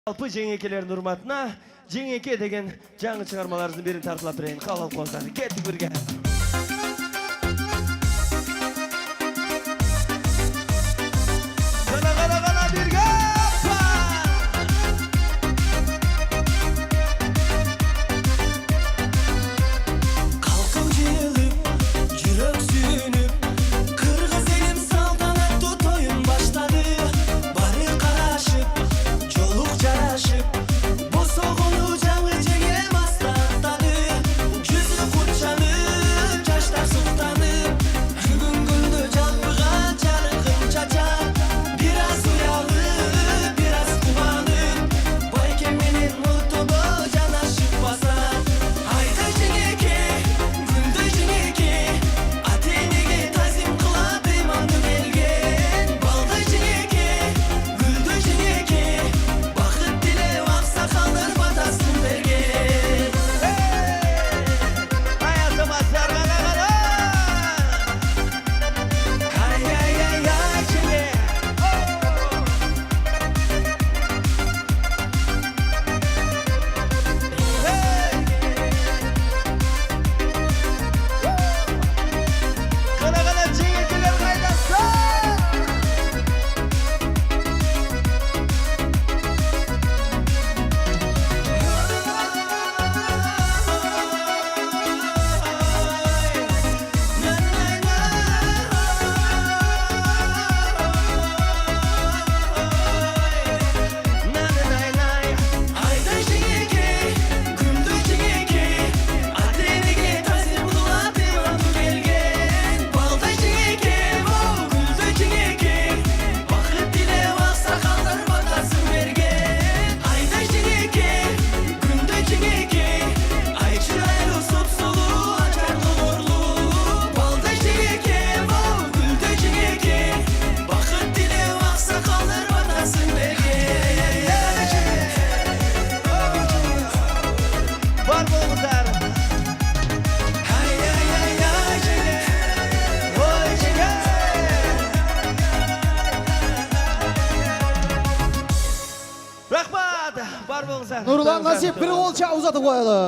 Алпы жеңекелердің ұрматына жеңеке деген жаңы шығармаларыңыздың бірін тартылап берейін. Қалап қонсаңыз, кеттік бірге. Қана бірге! Қалқым желіп, жүрек сүйініп, қырғыз елім салтанатты тойын баштады. Бары қарашып, жолық жарашып, босоғыны жаңы жеңе бастаттады. Жүзі құтшанып, жаштар сұқтанып, бүгін күнді жалпыға жарығым чачап, біраз ұялып, біраз қуанып, байке менен мұтыбы жанашып басат. Айда жеңеке, гүлді жеңеке, ата-енеге тазим қылып иманды келген. Балды жеңеке, гүлді жеңеке, бақыт тілеп ақсақалдар батасын берген. Аясымастар қана. Ай, жеңе. Қана жеңекелер қайдасы! Айда жеңеке, күнді жеңеке, ата-енеге тазим қылып иманды келген. Балды жеңеке, гүлді жеңеке, бақыт тілеп ақсақалдар батасын берген. Айда жеңеке, күнді жеңеке, ай шырайлы сұп-сұлу, ажарлы нұрлы. Балды жеңеке, гүлді жеңеке, бақыт тілеп ақсақалдар батасын берген. Бар болыңыздар. Ай, жеңе. Ой, жеңе! Рахмат! Бар болыңыздар. Нұрлан Насип бір қол ұзатып қояды.